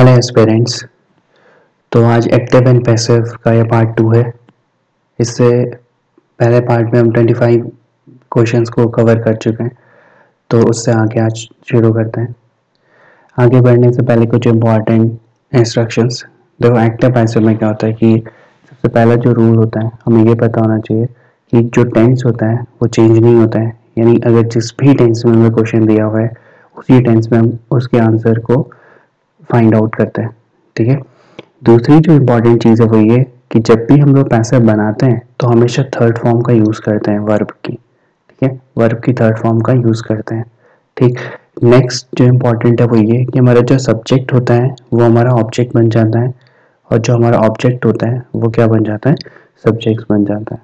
Hello aspirants. तो आज active and passive का ये पार्ट 2 है। इससे पहले पार्ट में हम 25 क्वेश्चंस को कवर कर चुके हैं, तो उससे आगे आज शुरू करते हैं। आगे बढ़ने से पहले कुछ इम्पॉर्टेंट इंस्ट्रक्शंस। देखो, एक्टिव पैसिव में क्या होता है कि सबसे पहला जो रूल होता है हमें ये पता होना चाहिए कि जो टेंस होता है वो चेंज नहीं होता है। यानी अगर जिस भी टेंस में हमें क्वेश्चन दिया हुआ है उसी टेंस में हम उसके आंसर को फाइंड आउट करते हैं। ठीक है। दूसरी जो इम्पोर्टेंट चीज़ है वो ये कि जब भी हम लोग पैसिव बनाते हैं तो हमेशा थर्ड फॉर्म का यूज़ करते हैं वर्ब की। ठीक है, वर्ब की थर्ड फॉर्म का यूज़ करते हैं। ठीक। नेक्स्ट जो इम्पोर्टेंट है वो ये कि हमारा जो सब्जेक्ट होता है वो हमारा ऑब्जेक्ट बन जाता है, और जो हमारा ऑब्जेक्ट होता है वो क्या बन जाता है, सब्जेक्ट बन जाता है।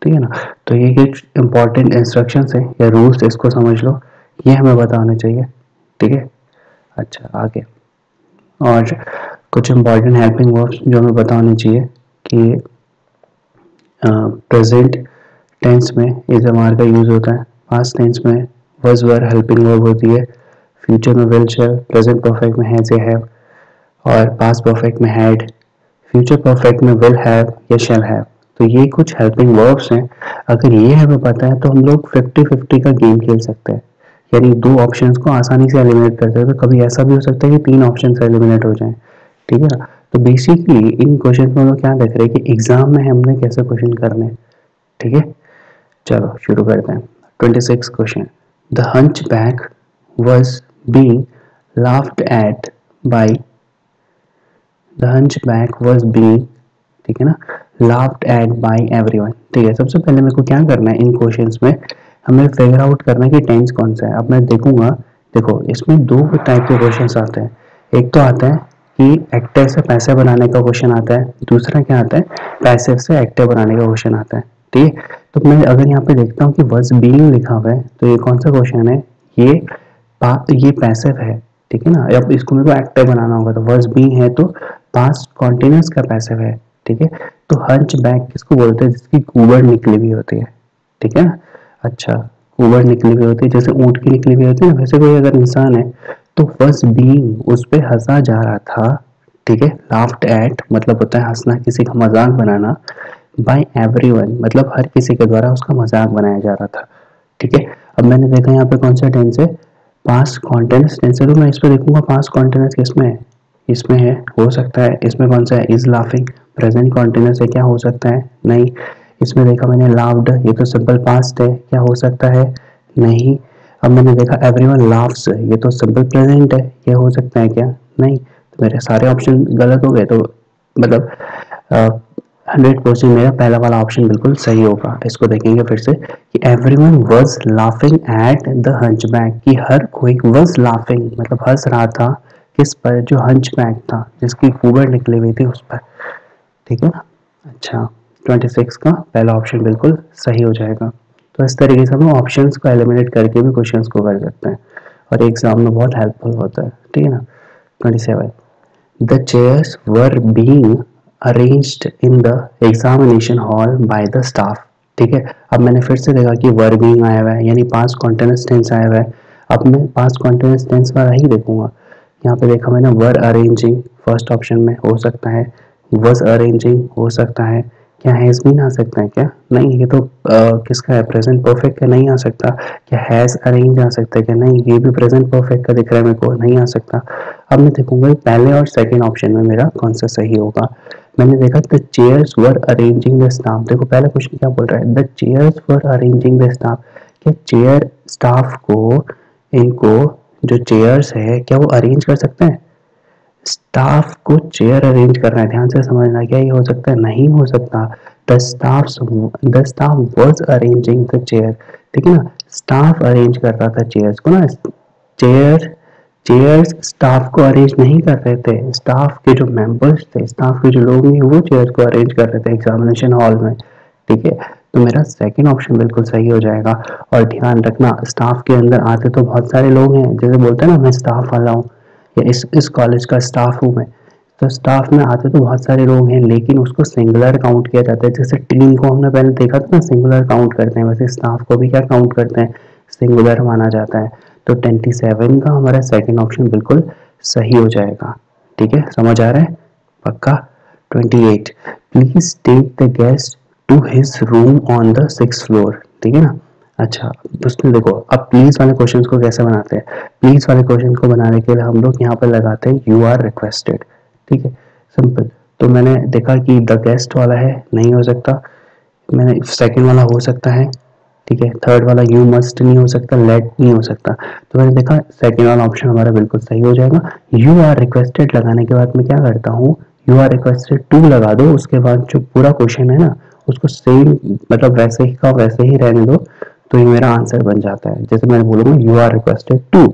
ठीक है ना। तो ये कुछ इम्पोर्टेंट इंस्ट्रक्शंस है या रूल्स, इसको समझ लो, ये हमें पता होना चाहिए। ठीक है। अच्छा, आगे और कुछ इम्पॉर्टेंट हेल्पिंग वर्ब्स जो हमें पता होने चाहिए कि प्रेजेंट टेंस में इज एम आर का यूज़ होता है, पास्ट टेंस में वॉज वर हेल्पिंग वर्ब होती है, फ्यूचर में विल शैल, प्रेजेंट परफेक्ट में हैज या हैव, और पास्ट परफेक्ट में हैड, फ्यूचर परफेक्ट में विल हैव या शैल हैव। तो ये कुछ हेल्पिंग वर्ब्स हैं। अगर ये हमें पता है तो हम लोग 50-50 का गेम खेल सकते हैं, यानी दो ऑप्शंस को आसानी से एलिमिनेट कर सकते हैं। तो कभी ऐसा भी हो सकता है कि तीन ऑप्शन से एलिमिनेट हो जाएं। ठीक है ना। तो बेसिकली इन क्वेश्चन में हम लोग क्या देख रहे हैं कि एग्जाम में हमने कैसे क्वेश्चन करने हैं। ठीक है, चलो शुरू करते हैं। 26 question. The hunch back was being laughed eight by, the hunch back was being, ठीक है ना, लाफ्ड एट बाई एवरीवन। ठीक है, सबसे पहले मेरे को क्या करना है, इन क्वेश्चंस में हमें फिगर आउट करना है कि टेंस कौन सा है। अब मैं देखूंगा, देखो इसमें दो टाइप के क्वेश्चंस आते हैं। एक तो आता है कि एक्टिव से पैसिव बनाने का क्वेश्चन आता है, दूसरा क्या आता है, पैसिव से एक्टिव बनाने का क्वेश्चन आता है। ठीक है, तो मैं अगर यहाँ पे देखता हूँ कि वॉज बीइंग लिखा हुआ है तो ये कौन सा क्वेश्चन है, ये पैसिव है। ठीक है ना। अब इसको मेरे को एक्टिव बनाना होगा, तो वॉज बीइंग है तो पास्ट कॉन्टिन्यूअस का पैसिव है। ठीक है, तो हंच बैक किसको बोलते हैं, जिसकी कुबड़ निकली हुई होती है। ठीक है ना। अच्छा, कुबड़ निकली हुई होती है, जैसे ऊंट की निकली हुई होती है ना, वैसे कोई अगर इंसान है तो वॉज बीइंग उस पे हंसा जा रहा था। ठीक है, लाफ्ड एट मतलब होता है हंसना, किसी का मजाक बनाना, बाय एवरीवन मतलब हर किसी के द्वारा उसका मजाक बनाया जा रहा था। ठीक है, अब मैंने देखा यहाँ पे कौन सा टेंस है, पास्ट कॉन्टिन्यूअस टेंस है, तो मैं इस पर देखूंगा पास्ट कॉन्टिन्यूअस किसमें है, इसमें है, हो सकता है। इसमें कौन सा है, इज लाफिंग, प्रेजेंट कॉन्टिन्यूअस है, क्या हो सकता है, नहीं। इसमें देखा मैंने लाफ्ड, ये तो सिंपल पास्ट है, क्या हो सकता है, नहीं। अब मैंने देखा एवरीवन लाफ्स, ये तो सिंपल प्रेजेंट है, ये हो सकता है क्या, नहीं। तो मेरे सारे ऑप्शन गलत हो गए, तो मतलब 100% मेरा पहला वाला ऑप्शन बिल्कुल सही होगा। इसको देखेंगे फिर से कि everyone was laughing at the hunchback, कि हर कोई वाज लाफिंग मतलब हंस रहा था किस पर, जो हंचबैक था, जिसकी कुबड़ निकली हुई थी उस पर। ठीक है ना। अच्छा, 26 का पहला ऑप्शन बिल्कुल सही हो जाएगा। तो इस तरीके से हम ऑप्शंस को एलिमिनेट करके भी क्वेश्चंस को कर सकते हैं, और एग्जाम में बहुत हेल्पफुल होता है। ठीक है ना। 27, the chairs were being arranged in the examination hall by the staff. ठीक है, अब मैंने फिर से देखा कि वर बीइंग आया हुआ है, यानी पास्ट कॉन्टिन्यूअस टेंस आया हुआ है। अब मैं पास्ट कॉन्टिन्यूअस टेंस वाला ही देखूंगा। यहाँ पे देखा मैंने वर अरेंजिंग, फर्स्ट ऑप्शन में हो सकता है, वॉज अरेंजिंग हो सकता है, क्या हैज बीन आ सकता है क्या, नहीं। ये तो किसका है, प्रेजेंट परफेक्ट का नहीं आ सकता। क्या हैज अरेंज आ सकता है क्या, नहीं। ये भी प्रेजेंट परफेक्ट का दिख रहा है मेरे को, नहीं आ सकता। अब मैं देखूंगा पहले और सेकंड ऑप्शन में मेरा कौन सा सही होगा। मैंने देखा the chairs were arranging the staff. देखो पहला क्वेश्चन क्या बोल रहा है, the chairs were arranging the staff. क्या चेयर स्टाफ को, इनको जो चेयर्स है क्या वो अरेंज कर सकते हैं, स्टाफ को चेयर अरेंज करना है, ध्यान से समझना। क्या ये हो सकता है, नहीं हो सकता। The staff was arranging the chair. ठीक है ना, स्टाफ अरेंज कर रहा था चेयर्स को ना। चेयर्स स्टाफ को अरेंज नहीं कर रहे थे, स्टाफ के जो मेंबर्स थे, स्टाफ के जो लोग हैं वो चेयर्स को अरेंज कर रहे थे एग्जामिनेशन हॉल में। ठीक है, तो मेरा सेकंड ऑप्शन बिल्कुल सही हो जाएगा। और ध्यान रखना, स्टाफ के अंदर आते तो बहुत सारे लोग हैं, जैसे बोलते हैं ना मैं स्टाफ वाला हूँ, या इस कॉलेज का स्टाफ हूँ मैं, तो स्टाफ में आते तो बहुत सारे लोग हैं, लेकिन उसको सिंगुलर काउंट किया जाता है। जैसे टीम को हमने पहले देखा था ना, सिंगुलर काउंट करते हैं, वैसे स्टाफ को भी क्या काउंट करते हैं, सिंगुलर माना जाता है। तो 27 का हमारा सेकंड ऑप्शन बिल्कुल सही हो जाएगा। ठीक है, समझ आ रहा है पक्का। 28, please take the guest to his room on the 6th floor, ठीक है ना। अच्छा, उसमें देखो अब प्लीज वाले क्वेश्चन को कैसे बनाते हैं। प्लीज वाले क्वेश्चन को बनाने के लिए हम लोग यहाँ पर लगाते हैं यू आर रिक्वेस्टेड, ठीक है, सिंपल। तो मैंने देखा कि द गेस्ट वाला है, नहीं हो सकता। मैंने सेकंड वाला हो सकता है, ठीक है। थर्ड वाला यू मस्ट नहीं हो सकता, लेट नहीं हो सकता। तो मैंने देखा सेकंड वाला ऑप्शन हमारा बिल्कुल सही हो जाएगा। यू आर रिक्वेस्टेड लगाने के बाद मैं क्या करता हूँ, यू आर रिक्वेस्टेड टू लगा दो, उसके बाद जो पूरा क्वेश्चन है ना उसको सेम मतलब वैसे ही का वैसे ही रहने दो, तो ये मेरा आंसर बन जाता है। जैसे मैंने बोलूंगा you are requested to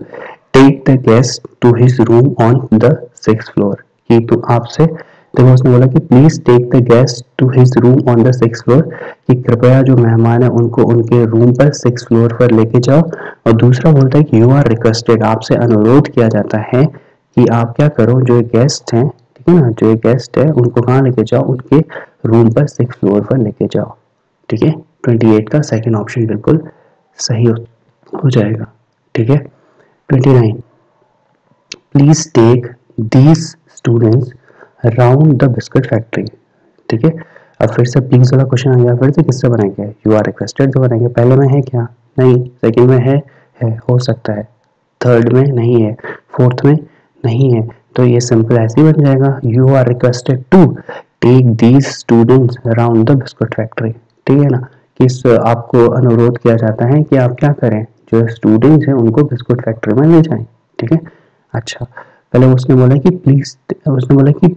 take the guest to his room on the 6th floor, कि तो आपसे देखो उसने बोला कि please take the guest to his room on the 6th floor, कि कृपया जो मेहमान है उनको उनके रूम पर 6th फ्लोर पर लेके जाओ। और दूसरा बोलता है कि यू आर रिक्वेस्टेड, आपसे अनुरोध किया जाता है कि आप क्या करो, जो गेस्ट हैं, ठीक है ना, जो गेस्ट है उनको कहाँ लेके जाओ, उनके रूम पर 6th फ्लोर पर लेके जाओ, ठीक है। 28 का सेकेंड ऑप्शन बिल्कुल सही हो जाएगा, ठीक है। 29, please take these students around the biscuit factory, ठीक है। अब फिर से प्लीज वाला क्वेश्चन आ गया, फिर से किससे बनाएंगे, यू आर रिक्वेस्टेड से बनाएंगे। पहले में है क्या, नहीं। सेकंड में है हो सकता है। थर्ड में नहीं है, फोर्थ में नहीं है, तो ये सिंपल ऐसे ही बन जाएगा, you are requested to take these students around the biscuit factory, ठीक है ना। किस आपको अनुरोध किया जाता है कि आप क्या करें, जो स्टूडेंट्स हैं उनको बिस्कुट फैक्ट्री में ले जाएं, ठीक है। अच्छा, पहले उसने बोला कि प्लीज, उसने बोला कि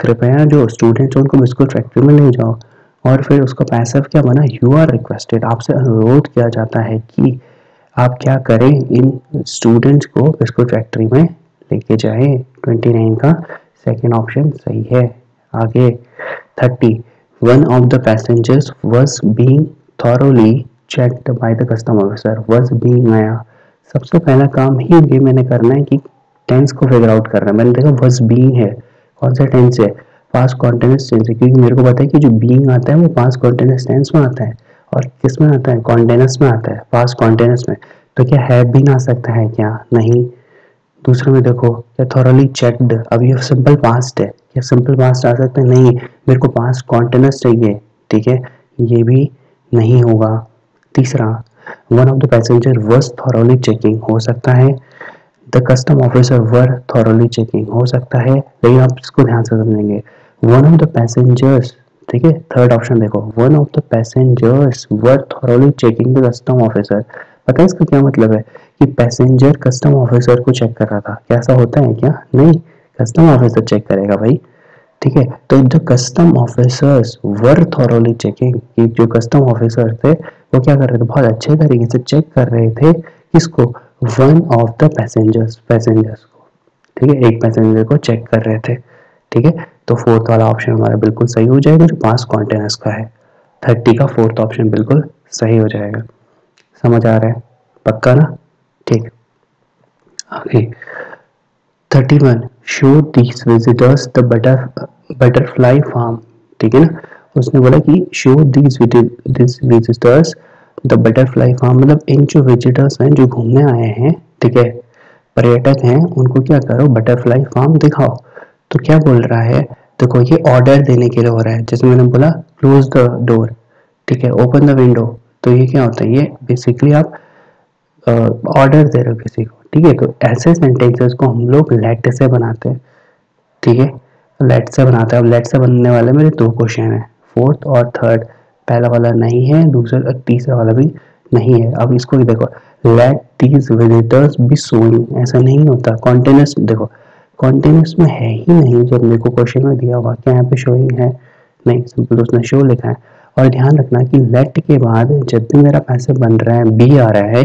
कृपया जो स्टूडेंट्स हैं उनको बिस्कुट फैक्ट्री में ले जाओ, और फिर उसका पैसिव क्या बना, यू आर रिक्वेस्टेड, आपसे अनुरोध किया जाता है कि आप क्या करें, इन स्टूडेंट्स को बिस्कुट फैक्ट्री में लेके जाएं। 29 का सेकेंड ऑप्शन सही है। आगे 30, one of the passengers was being thoroughly checked by the custom officer, was being आया, सबसे पहला काम ही ये मैंने करना है कि टेंस को फिगर आउट करना है। मैंने देखा वॉज बीइंग है, कौन सा टेंस है, पास्ट कॉन्टिन्यूअस टेंस है, क्योंकि मेरे को पता है कि जो बीइंग आता है वो पास्ट कॉन्टिन्यूअस टेंस में आता है, और किस में आता है, कॉन्टिन्यूअस में आता है, पास्ट कॉन्टिन्यूअस में। तो क्या हैव बीन आ सकता है क्या, नहीं। दूसरे में देखो क्या थॉरली चेक्ड, अब ये सिंपल पास्ट है, क्या सिंपल पास्ट आ सकता है, नहीं। मेरे को पास्ट कॉन्टिन्यूअस चाहिए, ठीक है, ये भी नहीं होगा। तीसरा, one of the passenger was thoroughly checking, हो सकता है। The custom officer were thoroughly checking, हो सकता है, लेकिन आप इसको ध्यान से समझेंगे। वन ऑफ द पैसेंजर्स, ठीक है, थर्ड ऑप्शन देखो, one of the passengers were thoroughly checking the custom officer. पता है इसका क्या मतलब है, कि पैसेंजर कस्टम ऑफिसर को चेक कर रहा था, क्या ऐसा होता है क्या, नहीं। कस्टम ऑफिसर चेक करेगा भाई, ठीक है। तो the custom officers were thoroughly checking, कि जो कस्टम ऑफिसर थे वो क्या कर रहे थे, बहुत अच्छे तरीके से चेक कर रहे थे किसको, वन ऑफ द पैसेंजर्स को, ठीक है, एक पैसेंजर को चेक कर रहे थे, ठीक है। तो फोर्थ वाला ऑप्शन हमारा बिल्कुल सही हो जाएगा, जो पास्ट कॉन्टिन्यूअस का है। 30 का फोर्थ ऑप्शन बिल्कुल सही हो जाएगा। समझ आ रहा है पक्का ना, ठीक। आगे 31, show these visitors the butterfly farm, ठीक है ना। उसने बोला कि show these visitors the butterfly farm, मतलब इन जो विजिटर्स हैं जो घूमने आए हैं, ठीक है, पर्यटक हैं, उनको क्या करो, बटरफ्लाई फार्म दिखाओ। तो क्या बोल रहा है, देखो ये ऑर्डर देने के लिए हो रहा है, जैसे मैंने बोला क्लोज द डोर, ठीक है, ओपन द विंडो। तो ये क्या होता है, ये बेसिकली आप ऑर्डर दे रहे हो किसी को, ठीक है। तो ऐसे सेंटेंसेस को हम लोग लेट से बनाते हैं, ठीक है, लेट से बनाते हैं। अब लेट से बनने वाले मेरे दो क्वेश्चन है, फोर्थ और थर्ड। पहला वाला नहीं है, दूसरा तीसरा वाला भी नहीं है। अब इसको भी देखो, late these visitors be showing, ऐसा नहीं होता। कॉन्टिन्यूअस देखो, कॉन्टिन्यूअस में है ही नहीं, जब मेरे को क्वेश्चन में दिया हुआ क्या यहाँ पे शोइंग है, नहीं, सिंपल उसने शो लिखा है। और ध्यान रखना कि लेट के बाद जब भी मेरा पैसे बन रहा है, बी आ रहा है,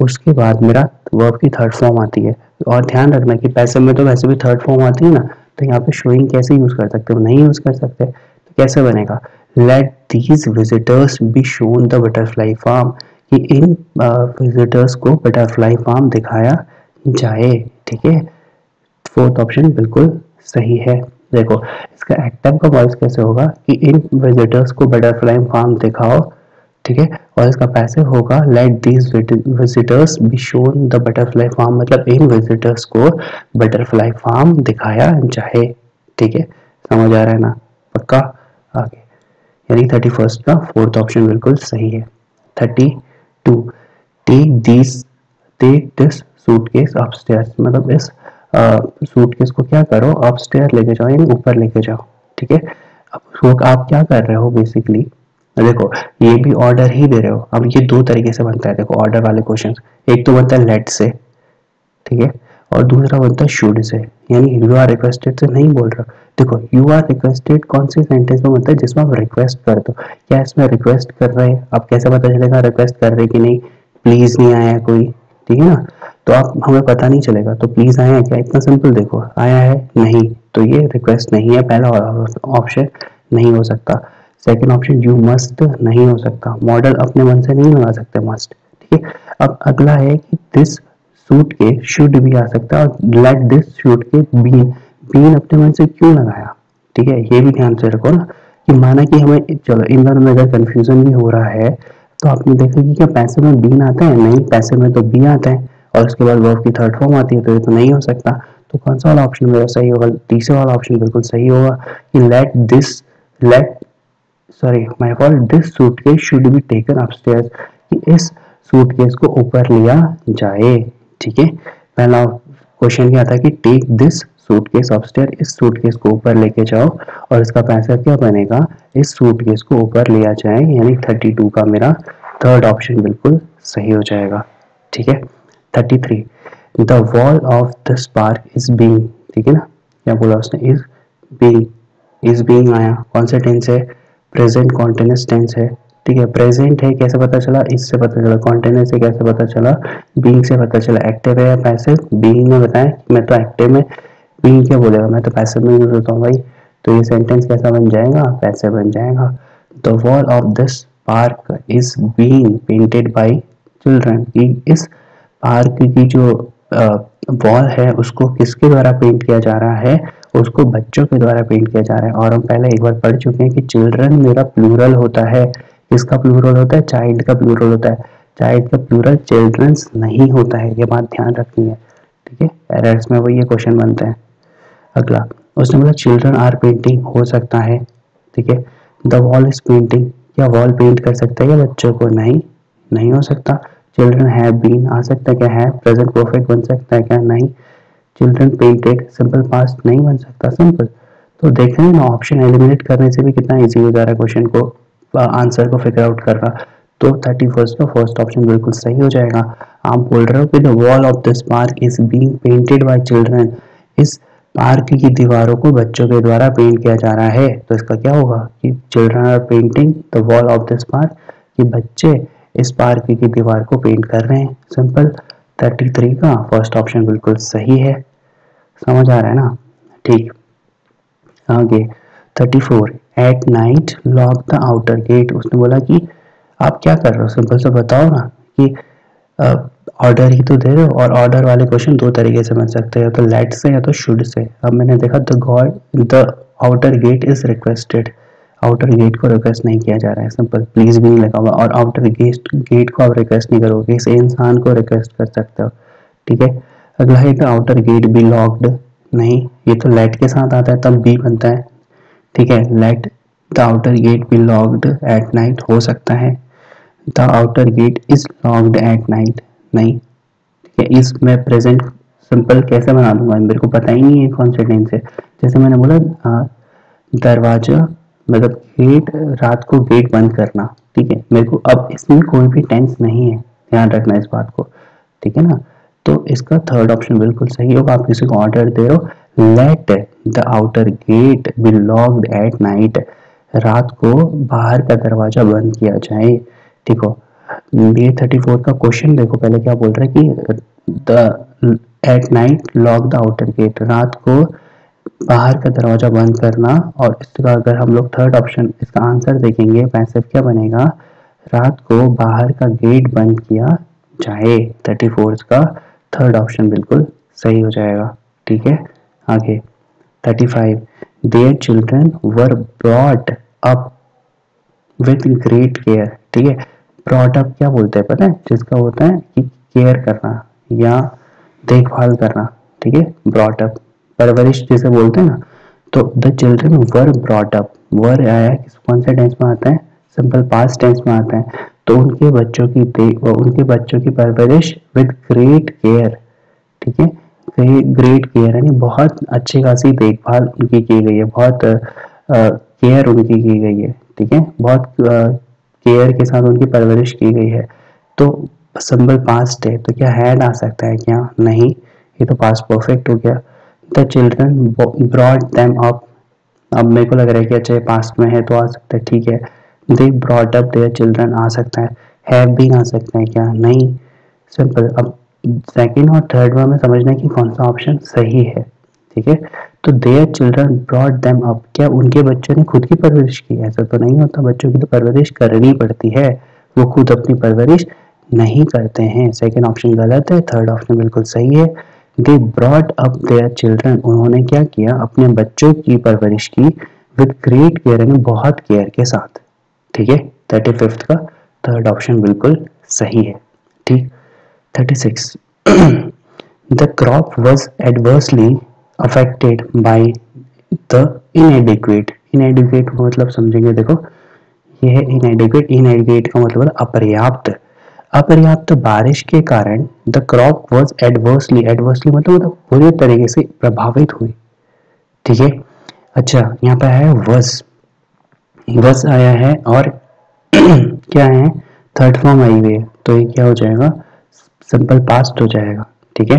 उसके बाद मेरा वर्ब की थर्ड फॉर्म आती है। और ध्यान रखना कि पैसे में तो वैसे भी थर्ड फॉर्म आती है ना, तो यहाँ पे शोइंग कैसे यूज कर सकते हो, नहीं यूज कर सकते, तो कैसे बनेगा, let these visitors be shown the butterfly farm, कि इन विजिटर्स को बटरफ्लाई फार्म दिखाया जाए, ठीक है। फोर्थ ऑप्शन बिल्कुल सही है। देखो इसका एक्टिव का वॉइस कैसे होगा, कि इन विजिटर्स को बटरफ्लाई फार्म दिखाओ, ठीक है। और इसका पैसिव होगा let these visitors be shown the butterfly farm, मतलब इन विजिटर्स को बटरफ्लाई फार्म दिखाया जाए। ठीक है, समझ आ रहा है ना, पक्का। आगे यानी 31 का फोर्थ ऑप्शन बिल्कुल सही है। 32 टेक दिस सूटकेस अपस्टेयर्स, मतलब इस सूटकेस को क्या करो, अपस्टेयर लेके जाओ यानी ऊपर लेके जाओ। ठीक है, अब आप क्या कर रहे हो बेसिकली, देखो ये भी ऑर्डर ही दे रहे हो। अब ये दो तरीके से बनता है, देखो ऑर्डर वाले क्वेश्चन, एक तो बनता है लेट से, ठीक है, और दूसरा बनता है शुड से, यानी यू आर रिक्वेस्टेड से नहीं बोल रहा। देखो यू आर रिक्वेस्टेड कौन से सेंटेंस में बनता है, जिसमें आप रिक्वेस्ट कर दो। क्या इसमें रिक्वेस्ट कर रहे हैं, अब कैसे पता चलेगा रिक्वेस्ट कर रहे कि नहीं, प्लीज नहीं आया कोई, ठीक है ना, तो आप हमें पता नहीं चलेगा। तो प्लीज आया क्या, इतना सिंपल, देखो आया है नहीं, तो ये रिक्वेस्ट नहीं है, पहला ऑप्शन नहीं हो सकता। सेकंड ऑप्शन यू मस्ट नहीं हो सकता, मॉडल अपने मन से नहीं लगा सकते मस्ट। ठीक है, अब अगला है कि दिस सूट के शुड भी आ सकता है, और लेट दिस सूट के बीन, बीन अपने मन से क्यों लगाया। ठीक है, ये भी ध्यान से रखो ना, कि माना कि हमें, चलो इन दोनों में अगर कंफ्यूजन भी हो रहा है तो आपने देखा कि क्या पैसे में बीन आता है, नहीं पैसे में तो बी आता है, और उसके बाद वर्ब की थर्ड फॉर्म आती है, तो ये तो नहीं हो सकता। तो कौन सा वाला ऑप्शन मेरा सही होगा, तीसरा वाला ऑप्शन बिल्कुल सही होगा कि let sorry my fault, this suitcase should be taken upstairs, कि इस सूटकेस को ऊपर लिया जाए। ठीक है, पहला क्वेश्चन क्या था कि टेक दिस सूटकेस अपस्टेयर, इस सूटकेस को ऊपर लेके जाओ, और इसका पैसा क्या बनेगा, इस सूटकेस को ऊपर लिया जाए, यानी 32 का मेरा थर्ड ऑप्शन बिल्कुल सही हो जाएगा। ठीक है, 33 the wall of this park is being, ठीक है ना, क्या बोला उसने, इज बीइंग आया, कौन से टेंस है, प्रेजेंट कॉन्टिन्यूअस टेंस है। ठीक है, प्रेजेंट है कैसे पता चला, इससे पता चला, कॉन्टिन्यूअस से कैसे पता चला, बीइंग से पता चला, एक्टिव है या पैसिव, बीइंग में बताएं, मैं तो एक्टिव में, बीइंग क्या बोलेगा, मैं तो पैसिव में यूज होता हूँ भाई, तो ये सेंटेंस कैसा बन जाएगा, पैसिव बन जाएगा। The wall of this park is being painted bye children, कि इस पार्क की जो वॉल है उसको किसके द्वारा पेंट किया जा रहा है, उसको बच्चों के द्वारा पेंट किया जा रहा है। और हम पहले एक बार पढ़ चुके हैं कि चिल्ड्रन मेरा प्लूरल होता है, किसका प्लूरल होता है, चाइल्ड का प्लूरल होता है, चाइल्ड का प्लूरल चिल्ड्रंस नहीं होता है, ये बात ध्यान रखनी है। ठीक है, एरर्स में वो ये क्वेश्चन बनते हैं। अगला उसने बोला चिल्ड्रन आर पेंटिंग, हो सकता है। ठीक है, द वॉल इज पेंटिंग, क्या वॉल पेंट कर सकता है क्या बच्चों को, नहीं, नहीं हो सकता। चिल्ड्रन हैव बीन आ सकता है क्या, है, प्रेजेंट परफेक्ट बन सकता है क्या, नहीं। चिल्ड्रन पेंटेड सिंपल पास्ट नहीं बन सकता, सिंपल। तो देख रहे हैं ना, ऑप्शन एलिमिनेट करने से भी कितना इजी हो जा रहा है क्वेश्चन को, आंसर को फिगर आउट करना। तो 31 का फर्स्ट ऑप्शन बिल्कुल सही हो जाएगा। आप बोल रहे हो कि the wall of this park is being painted bye children, इस पार्क की दीवारों को बच्चों के द्वारा पेंट किया जा रहा है, तो इसका क्या होगा कि children are painting the wall of this park, कि बच्चे इस पार्क की दीवार को पेंट कर रहे हैं, सिंपल। 33 का फर्स्ट ऑप्शन बिल्कुल सही है, समझ आ रहा है ना। ठीक, आगे 34 at night lock the outer gate, उसने बोला कि आप क्या कर रहे हो, सिंपल से बताओ ना, कि ऑर्डर ही तो दे रहे हो, और ऑर्डर वाले क्वेश्चन दो तरीके से बन सकते हैं, या तो लेट से या तो शुड से। अब मैंने देखा the outer gate is requested, outer gate को रिक्वेस्ट नहीं किया जा रहा है, सिंपल, प्लीज भी नहीं लगा हुआ, और आउटर गेट को आप रिक्वेस्ट नहीं करोगे, इस इंसान को रिक्वेस्ट कर सकते हो। ठीक है, अगला है आउटर गेट बी लॉक्ड, नहीं, ये तो लेट के साथ आता है तब बी बनता है। ठीक है, let the outer gate be locked at night हो सकता है, the outer gate is locked at night नहीं। ठीक है, इस मैं प्रेजेंट सिंपल कैसे बना दूंगा, मेरे को पता ही नहीं है कौन से टेंस है। जैसे मैंने बोला दरवाजा, मतलब गेट, रात को गेट बंद करना। ठीक है, मेरे को अब इसमें कोई भी टेंस नहीं है, ध्यान रखना इस बात को। ठीक है ना, तो इसका थर्ड ऑप्शन बिल्कुल सही होगा। आप किसी को ऑर्डर दे रहे हो, let the outer gate be locked at night, रात को बाहर का दरवाजा बंद किया जाए। ठीक हो, ये 34 का क्वेश्चन देखो, पहले क्या बोल रहा है कि the at night lock the outer gate, रात को बाहर का दरवाजा बंद करना, और इसका अगर हम लोग थर्ड ऑप्शन इसका आंसर देखेंगे, पैसिव क्या बनेगा, रात को बाहर का गेट बंद किया जाए। 34 का थर्ड ऑप्शन बिल्कुल सही हो जाएगा। ठीक है, आगे 35 their children were brought up with great care. ठीक है, ब्रॉट अप क्या बोलते हैं पता है? जिसका होता है कि केयर करना या देखभाल करना, ठीक है, ब्रॉट अप, परवरिश जिसे बोलते हैं ना। तो the children were brought up, were आया कौन से टेंस में आता है? सिंपल पास्ट टेंस में आता है। तो उनके बच्चों की परवरिश विद ग्रेट केयर, ठीक है, ग्रेट केयर यानी बहुत अच्छी खासी देखभाल उनकी की गई है, बहुत केयर उनकी की गई है, ठीक है, बहुत केयर के साथ उनकी परवरिश की गई है। तो सिंपल पास्ट है तो क्या हैड आ सकता है क्या? नहीं, ये तो पास्ट परफेक्ट हो गया। The children brought them up, अब मेरे को लग रहा है कि अच्छा ये पास्ट में है तो आ सकता है, ठीक है। They brought up their children आ सकता है, हैव बीन आ सकता है क्या? नहीं, सिंपल। अब सेकंड और थर्ड में हमें समझना है कि कौन सा ऑप्शन सही है, ठीक है। तो their children brought them up, क्या उनके बच्चों ने खुद की परवरिश की? ऐसा तो नहीं होता, बच्चों की तो परवरिश करनी पड़ती है, वो खुद अपनी परवरिश नहीं करते हैं। सेकंड ऑप्शन गलत है, थर्ड ऑप्शन बिल्कुल सही है। They brought up their children, उन्होंने क्या किया? अपने बच्चों की परवरिश की विद ग्रेट केयर, यानी बहुत केयर के साथ, ठीक है। 35 का थर्ड ऑप्शन बिल्कुल सही है, ठीक। 36 the crop was adversely affected by the inadequate मतलब समझेंगे, देखो ये है inadequate का मतलब अपर्याप्त, अपर्याप्त बारिश के कारण द क्रॉप वॉज एडवर्सली मतलब बुरी तरीके से प्रभावित हुई, ठीक है। अच्छा, यहाँ पे है वस आया है और क्या है? थर्ड फॉर्म आई हुई है, तो ये क्या हो जाएगा? सिंपल पास्ट हो जाएगा, ठीक है।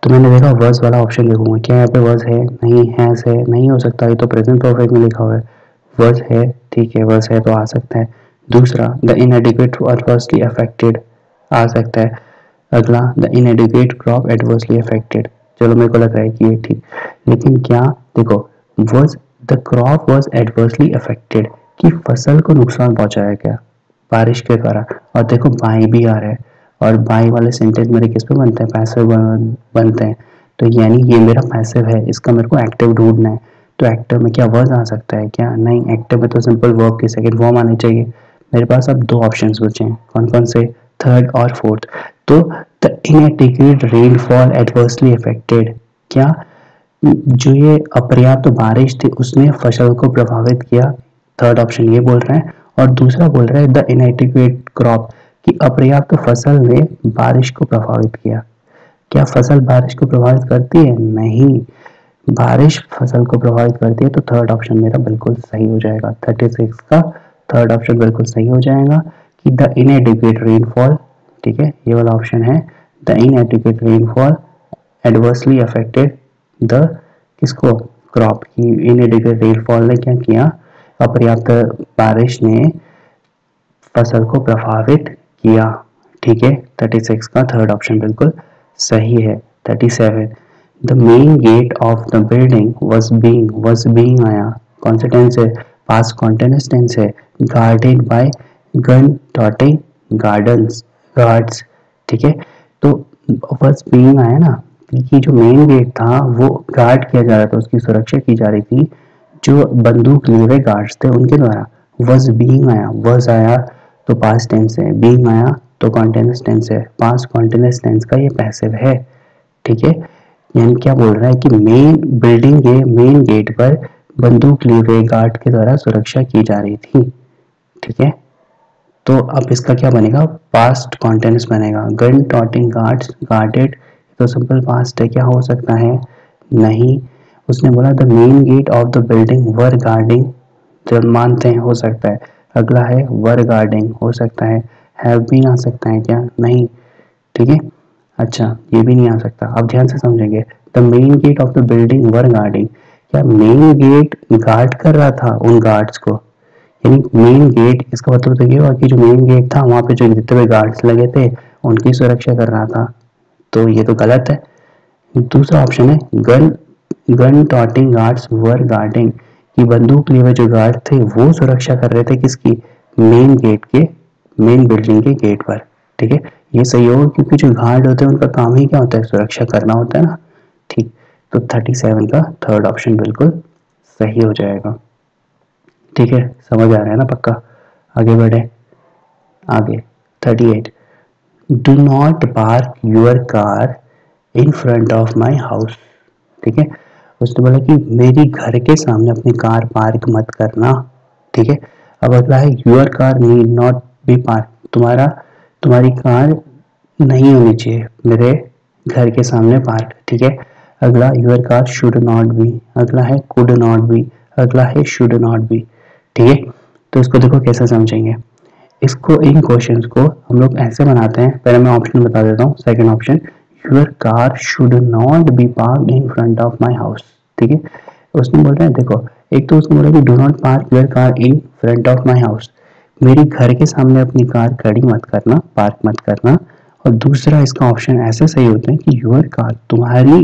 तो मैंने देखा वर्स वाला ऑप्शन देखूंगा, क्या यहाँ पे वर्स है? नहीं, हैज है, नहीं हो सकता, ये तो प्रेजेंट परफेक्ट में लिखा हुआ है। वर्स है, ठीक है, वर्स है तो आ सकता है। दूसरा द इनएडिक्वेट एडवर्सली अफेक्टेड आ सकता है। अगला द इनएडिक्वेट क्रॉप एडवर्सली अफेक्टेड, चलो मेरे को लग रहा है कि ये ठीक, लेकिन क्या देखो was the crop was adversely affected कि फसल को नुकसान पहुंचाया गया बारिश के कारण। और देखो बाई भी आ रहा है, और बाई वाले सेंटेंस मेरे किस पे बनते हैं? पैसिव बनते हैं। तो यानी ये मेरा पैसिव है, इसका मेरे को एक्टिव ढूंढना है। तो एक्टिव में क्या वर्ड आ सकता है क्या? नहीं, एक्टिव में तो सिंपल वर्ब की सेकंड फॉर्म आनी चाहिए। मेरे पास अब दो ऑप्शंस बचे हैं, कौन कौन से? थर्ड और फोर्थ। तो द इनएडिक्वेट रेनफॉल एडवर्सली अफेक्टेड, क्या जो ये अपर्याप्त बारिश थी उसने फसल को प्रभावित किया? थर्ड ऑप्शन ये बोल रहा है। और दूसरा बोल रहा है द इनएडिक्वेट क्रॉप कि अपर्याप्त फसल ने बारिश को प्रभावित किया। क्या फसल बारिश को प्रभावित करती है? नहीं, बारिश फसल को प्रभावित करती है। तो थर्ड ऑप्शन मेरा बिल्कुल सही हो जाएगा, 36 का थर्ड ऑप्शन बिल्कुल सही हो जाएगा कि द इनएडिक्वेट रेनफॉल, ठीक है, ये वाला ऑप्शन है। The इनएडिक्वेट rainfall adversely affected the किसको? क्रॉप की। इनएडिक्वेट रेनफॉल ने क्या किया? अपर्याप्त बारिश ने फसल को प्रभावित किया, ठीक है। 36 का थर्ड ऑप्शन बिल्कुल सही है। 37 the main gate of the building was being आया, कौन सा टेंस है? पास्ट कॉन्टिन्यूअस टेंस है। Guarded by gun toting guards, ठीक है। तो वॉज बीइंग आया ना, कि जो मेन गेट था वो गार्ड किया जा रहा था, उसकी सुरक्षा की जा रही थी जो बंदूक लिए हुए गार्ड्स थे उनके द्वारा। वॉज बीइंग आया, वॉज आया तो पास्ट टेंस है, बीइंग आया तो कॉन्टिन्यूअस टेंस है। पास्ट कॉन्टिन्यूअस टेंस का ये पैसिव है, ठीक है। यानी क्या बोल रहा है कि मेन बिल्डिंग के मेन गेट पर बंदूक लिए हुए गार्ड के द्वारा सुरक्षा की जा रही थी, ठीक है। तो अब इसका क्या बनेगा? पास्ट कॉन्टिन्यूअस बनेगा। गन टॉटिंग गार्ड्स गार्डेड, तो सिंपल पास्ट है, क्या हो सकता है? नहीं, उसने बोला the main gate of the building were guarding, जब मानते हैं हो सकता है। अगला है वर गार्डिंग, हो सकता है। हैव बीन आ सकता है क्या? नहीं, ठीक है। अच्छा, ये भी नहीं आ सकता। अब ध्यान से समझेंगे, the main gate of the building were guarding, क्या मेन गेट गार्ड कर रहा था उन गार्ड्स को? यानी मेन गेट, इसका मतलब तो ये हुआ कि जो मेन गेट था वहां पे जो जितने भी गार्ड्स लगे थे उनकी सुरक्षा कर रहा था, तो ये तो गलत है। दूसरा ऑप्शन है गन टॉटिंग गार्ड्स वर गार्डिंग, कि बंदूक लिए हुए जो गार्ड थे वो सुरक्षा कर रहे थे किसकी? मेन गेट के, मेन बिल्डिंग के गेट पर, ठीक है। ये सही होगा क्योंकि जो गार्ड होते हैं उनका काम ही क्या होता है? सुरक्षा करना होता है ना, ठीक। तो 37 का थर्ड ऑप्शन बिल्कुल सही हो जाएगा, ठीक है। समझ आ रहा है ना पक्का? आगे बढ़े, आगे 38, do not park your car in front of my house. ठीक है, उसने बोला कि मेरी घर के सामने अपनी कार पार्क मत करना। ठीक है, अब अगला है your car need not be park, तुम्हारी कार नहीं होनी चाहिए मेरे घर के सामने पार्क। ठीक है, अगला your car should not be, अगला है कुड नॉट बी, अगला है शुड नॉट बी। ठीक है, तो इसको देखो कैसे समझेंगे। इसको इन क्वेश्चंस को हम लोग ऐसे बनाते हैं, पहले मैं ऑप्शन बता देता हूँ। Second option, your car should not be park in front of my house. ठीक है, उसने बोल रहा है देखो, एक तो उसने बोला कि do not park your car in front of my house, मेरी घर के सामने अपनी कार खड़ी मत करना, पार्क मत करना। और दूसरा इसका ऑप्शन ऐसे सही होता है कि योर कार, तुम्हारी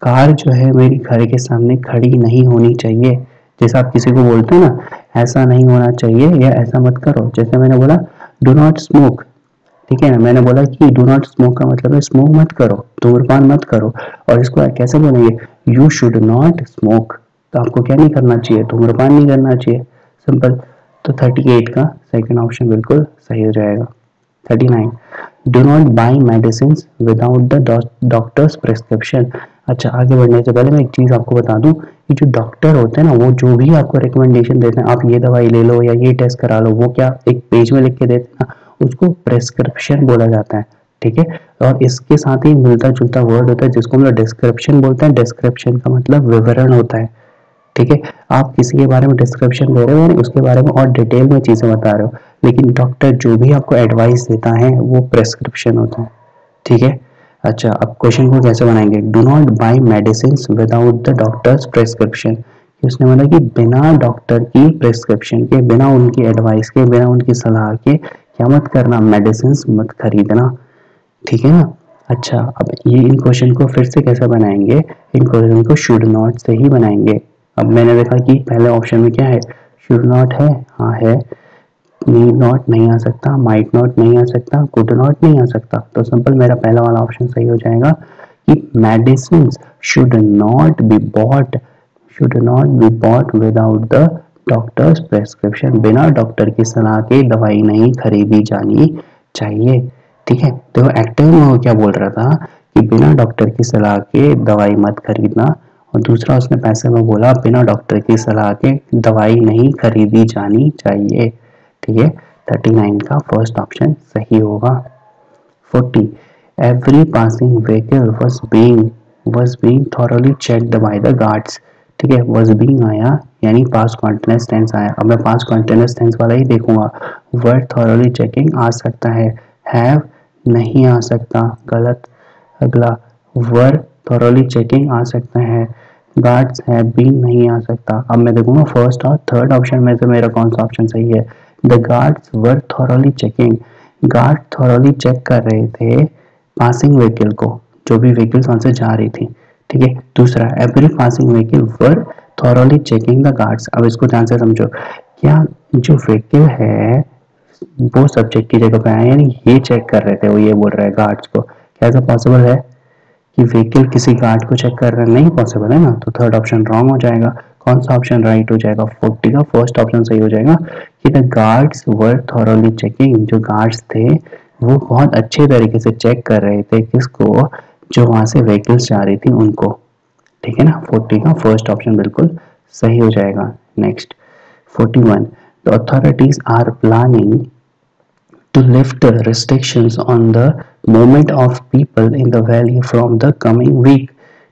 कार जो है मेरी घर के सामने खड़ी नहीं होनी चाहिए। जैसे आप किसी को बोलते हैं ना, ऐसा नहीं होना चाहिए या ऐसा मत करो। जैसे मैंने बोला डू नॉट स्मोक, ठीक है ना, मैंने बोला कि डू नॉट स्मोक का मतलब है स्मोक मत करो, धूम्रपान मत करो। और इसको कैसे बोलेंगे, यू शुड नॉट स्मोक, तो आपको क्या नहीं करना चाहिए, धूम्रपान नहीं करना चाहिए, सिंपल। तो 38 का सेकंड ऑप्शन बिल्कुल सही हो जाएगा। 39, do not by medicine without the doctors prescription. अच्छा, आगे बढ़ने से पहले मैं एक चीज़ आपको बता दूं कि जो डॉक्टर होते हैं ना, वो जो भी आपको रिकमेंडेशन देते हैं, आप ये दवाई ले लो या ये टेस्ट करा लो, वो क्या एक पेज में लिख के देते हैं ना, उसको प्रेस्क्रिप्शन बोला जाता है। ठीक है, और इसके साथ ही मिलता जुलता वर्ड होता है जिसको हम लोग डिस्क्रिप्शन बोलते हैं। डिस्क्रिप्शन का मतलब विवरण होता है। ठीक है, आप किसी के बारे में डिस्क्रिप्शन दे रहे हो, उसके बारे में और डिटेल में चीज़ें बता रहे हो, लेकिन डॉक्टर जो भी आपको एडवाइस देता है वो प्रेस्क्रिप्शन होता है। ठीक है, अच्छा, अब क्वेश्चन को कैसे बनाएंगे, do not by medicine without the doctors prescription. उसने बोला कि बिना डॉक्टर की प्रेस्क्रिप्शन के, बिना उनकी एडवाइस के, बिना उनकी सलाह के क्या मत करना, मेडिसिन मत खरीदना। ठीक है ना। अच्छा, अब ये इन क्वेश्चन को फिर से कैसे बनाएंगे, इन क्वेश्चन को शुड नॉट से ही बनाएंगे। अब मैंने देखा कि पहले ऑप्शन में क्या है, शुड नॉट है, हाँ है, नीड नॉट नहीं आ सकता, माइट नॉट नहीं आ सकता, कुड नॉट नहीं आ सकता। तो सिंपल मेरा पहला वाला ऑप्शन सही हो जाएगा कि medicine should not be bought, should not be bought without the doctors prescription. बिना डॉक्टर की सलाह के दवाई नहीं खरीदी जानी चाहिए। ठीक है, देखो एक्टिव में वो क्या बोल रहा था कि बिना डॉक्टर की सलाह के दवाई मत खरीदना, और दूसरा उसने पैसे में बोला बिना डॉक्टर की सलाह के दवाई नहीं खरीदी जानी चाहिए। ठीक है, 39 का फर्स्ट ऑप्शन सही होगा। 40, every passing vehicle was being thoroughly checked by the guards। ठीक है, was being आया यानी पास्ट कॉन्टिन्यूअस टेंस आया। अब मैं पास्ट कॉन्टिन्यूअस टेंस वाला ही देखूंगा। वर्ड thoroughly checking आ सकता है, have नहीं आ सकता, गलत। अगला वर्ड thoroughly checking आ सकता है, गार्ड्स हैव बीन नहीं आ सकता। अब मैं देखूंगा फर्स्ट और थर्ड ऑप्शन में से मेरा कौन सा ऑप्शन सही है। The guards were thoroughly checking, guard thoroughly check कर रहे थे पासिंग व्हीकल को, जो भी व्हीकल्स वहां से जा रही थी। ठीक है, दूसरा every passing vehicle were thoroughly checking the guards. अब इसको ध्यान से समझो, क्या जो व्हीकल है वो सब्जेक्ट की जगह पे आया, यानी ये चेक कर रहे थे, वो ये बोल रहे हैं गार्ड्स को। क्या ऐसा पॉसिबल है कि व्हीकल किसी गार्ड को चेक कर रहा है? नहीं पॉसिबल है ना, तो थर्ड ऑप्शन रॉन्ग हो जाएगा। कौन सा ऑप्शन राइट हो जाएगा, 40 का फर्स्ट ऑप्शन सही हो जाएगा कि the guards were thoroughly checking. जो गार्ड्स थे वो बहुत अच्छे तरीके से चेक कर रहे थे किसको, जो वहां से व्हीकल्स जा रही थी उनको। ठीक है ना, 40 का फर्स्ट ऑप्शन बिल्कुल सही हो जाएगा। Next 41, the authorities are planning to lift the restrictions on the movement of people in the valley from the coming week।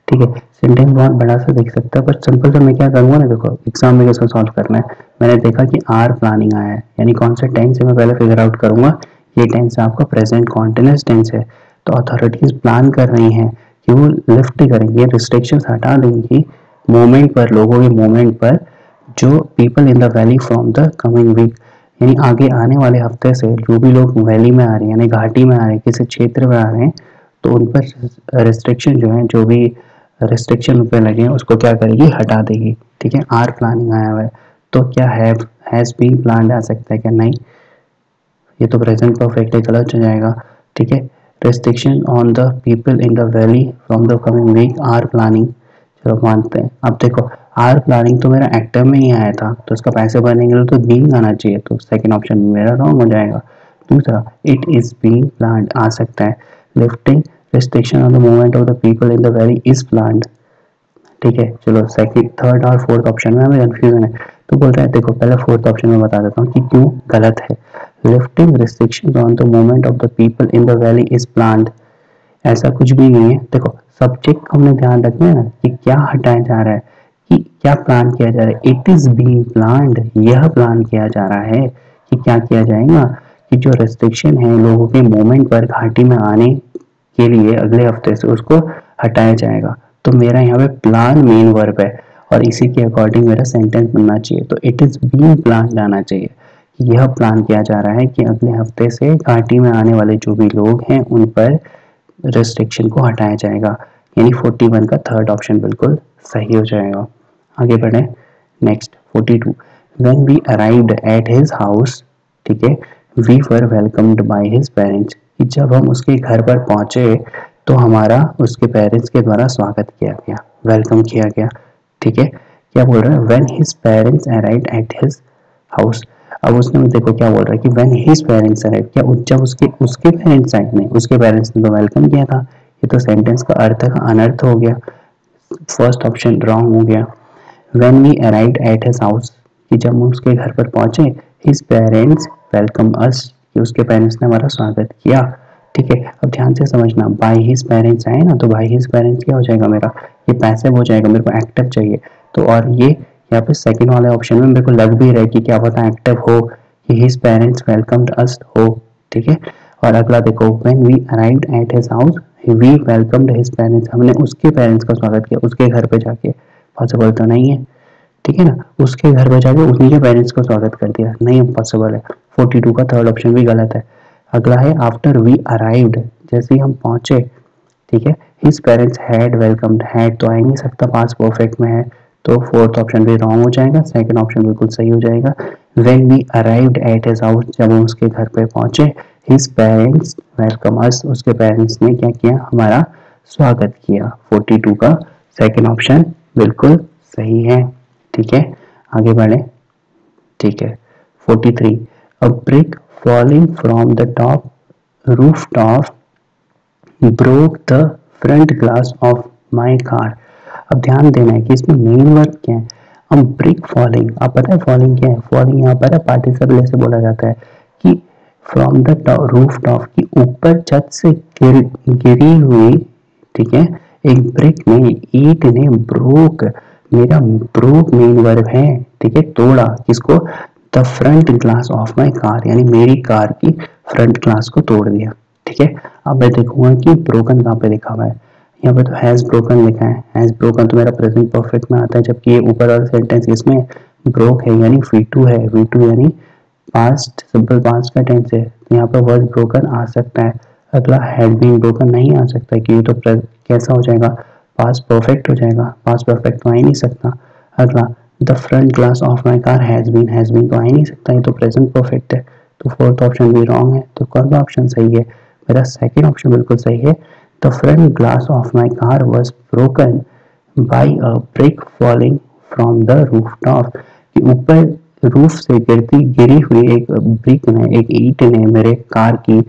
ठीक है, सेंटेंस बहुत बड़ा सा दिख सकता है, पर सिंपल सा मैं क्या करूंगा ना, देखो एग्जाम में कैसे सॉल्व करना है। मैंने देखा कि आर प्लानिंग आया है, यानी कौन सा टेंस है मैं पहले फिगर आउट करूंगा। ये टेंस आपका प्रेजेंट कॉन्टिन्यूअस टेंस है, तो अथॉरिटीज प्लान कर रही हैं कि वो लिफ्ट करेंगे, रिस्ट्रिक्शंस हटा देंगी मूवमेंट पर, लोगों के मूवमेंट पर, जो people in the valley from the coming week, यानी आगे आने वाले हफ्ते से जो भी लोग वैली में आ रहे हैं, यानी घाटी में आ रहे हैं, किसी क्षेत्र में आ रहे हैं, तो उन पर रिस्ट्रिक्शन जो है, जो भी रिस्ट्रिक्शन उन पर लगे हैं उसको क्या करेगी, हटा देगी। ठीक है, आर प्लानिंग आया हुआ है, तो क्या हैज बीन प्लान्ड आ सकता है क्या, नहीं, ये तो प्रेजेंट परफेक्ट है, गलत हो जाएगा। ठीक है, restriction on the people in the valley from the coming week are planning, चलो मानते हैं। अब देखो आर प्लानिंग तो मेरा एक्टिव में ही आया था, तो इसका पैसे भरने के लिए तो बीइंग आना चाहिए, तो सेकंड ऑप्शन मेरा रॉन्ग हो जाएगा। दूसरा इट इज बीइंग प्लान्ड आ सकता है, lifting restriction on the movement of the people in the valley is planned. ठीक है, चलो सेकंड थर्ड और फोर्थ ऑप्शन में हमें कंफ्यूजन है, तो बोल रहे हैं देखो पहले फोर्थ ऑप्शन में बता देता हूँ कि क्यों गलत है। Lifting restriction on the movement of the people in the valley is planned, ऐसा कुछ भी नहीं है। देखो सब्जेक्ट को हमने ध्यान रखना है ना कि क्या हटाया जा रहा है, कि क्या प्लान किया जा रहा है। इट इज बीइंग प्लान्ड, यह प्लान किया जा रहा है कि क्या किया जाएगा, कि जो रेस्ट्रिक्शन है लोगों के मूवमेंट पर घाटी में आने के लिए अगले हफ्ते से उसको हटाया जाएगा। तो मेरा यहाँ पे प्लान मेन वर्ब है और इसी के अकॉर्डिंग मेरा सेंटेंस बनना चाहिए, तो इट इज बीइंग प्लान आना चाहिए। यह प्लान किया जा रहा है कि अगले हफ्ते से घाटी में आने वाले जो भी लोग हैं उन पर रेस्ट्रिक्शन को हटाया जाएगा, यानी 41 का थर्ड ऑप्शन बिल्कुल सही हो जाएगा। आगे बढ़े next 42, when we arrived at his house, ठीक है, we were welcomed by his parents, कि जब हम उसके घर पर पहुंचे तो हमारा उसके पेरेंट्स के द्वारा स्वागत किया गया, वेलकम किया गया। ठीक है, क्या बोल रहा है, when his parents arrived at his house. अब उसने देखो क्या बोल रहा है कि व्हेन हिज पेरेंट्स अराइव्ड, क्या जब उसके पेरेंट्स आए, नहीं उसके पेरेंट्स ने तो वेलकम किया था, ये तो सेंटेंस का अर्थ का अनर्थ हो गया, फर्स्ट ऑप्शन रॉन्ग हो गया। When we arrived at his house, कि जब हम उसके घर पर पहुंचे, हिज पेरेंट्स वेलकम अस, कि उसके पेरेंट्स ने हमारा स्वागत किया। ठीक है, अब ध्यान से समझना, बाय हिज पेरेंट्स आए ना, तो बाय हिज पेरेंट्स क्या हो जाएगा मेरा, ये पैसिव हो जाएगा, मेरे को एक्टिव चाहिए। तो और ये यहाँ पे सेकंड वाले ऑप्शन में मेरे को लग भी रहा है कि क्या पता एक्टिव हो, कि हिज पेरेंट्स वेलकम्ड अस हो। ठीक है, और अगला देखो, when we arrived at his house we welcomed his parents, हमने उसके पेरेंट्स का स्वागत किया, उसके घर पे जाके, पॉसिबल तो नहीं है। ठीक है ना, उसके घर पे जाके उन्हीं के पेरेंट्स को स्वागत कर दिया, नहीं पॉसिबल है। 42 का थर्ड ऑप्शन भी गलत है। अगला है आफ्टर वी अराइव्ड, जैसे ही हम पहुंचे, ठीक है, his parents had welcomed, had तो आ ही नहीं सकता, पास परफेक्ट में है, तो फोर्थ ऑप्शन भी रॉन्ग हो जाएगा, सेकंड ऑप्शन बिल्कुल सही हो जाएगा। When we arrived at his house, जब हम उसके घर पे पहुंचे, हिज पेरेंट्स वेलकम अस, उसके पेरेंट्स ने क्या किया, हमारा स्वागत किया। 42 का सेकंड ऑप्शन बिल्कुल सही है। ठीक है, आगे बढ़े। ठीक है, 43, अ brick falling from the top roof top broke the front glass of my car. अब ध्यान देना है कि इसमें मेन वर्ब क्या है, हम ब्रिक फॉलिंग, अब पता है फॉलिंग क्या है, फॉलिंग यहाँ पर पार्टिसिपल ऐसे बोला जाता है कि फ्रॉम द रूफ टॉप, की ऊपर छत से गिरी हुई, ठीक है, एक ब्रिक ने, ईट ने, ब्रोक, मेरा ब्रोक मेन वर्ब है, ठीक है, तोड़ा, किसको, the front glass of my car, यानी मेरी कार की फ्रंट ग्लास को तोड़ दिया। ठीक है, अब मैं देखूंगा कि ब्रोकन कहाँ पे लिखा हुआ है, यहाँ पे तो हैज ब्रोकन लिखा है, हैज ब्रोकन तो मेरा प्रेजेंट परफेक्ट में आता है, जबकि ये ऊपर वाला सेंटेंस इसमें ब्रोक है, यानी V2 है, V2 यानी पास्ट, सिंपल पास्ट का टेंस है, तो यहाँ पे वर्ड ब्रोकन आ सकता है। अगला हैड बीन ब्रोकन नहीं आ सकता, कि ये तो कैसा हो जाएगा, पास्ट परफेक्ट हो जाएगा, पास्ट परफेक्ट तो आ ही नहीं सकता। अगला the front glass of my car has been तो आ ही नहीं सकता, ये तो प्रेजेंट परफेक्ट है, तो फोर्थ ऑप्शन भी रॉन्ग है, तो कौन सा ऑप्शन सही है, मेरा सेकंड ऑप्शन बिल्कुल सही है। The front glass of my car was broken by a brick falling from the roof top, कि ऊपर रूफ से गिरी हुई एक ब्रिक ने, एक ईंट ने मेरे कार की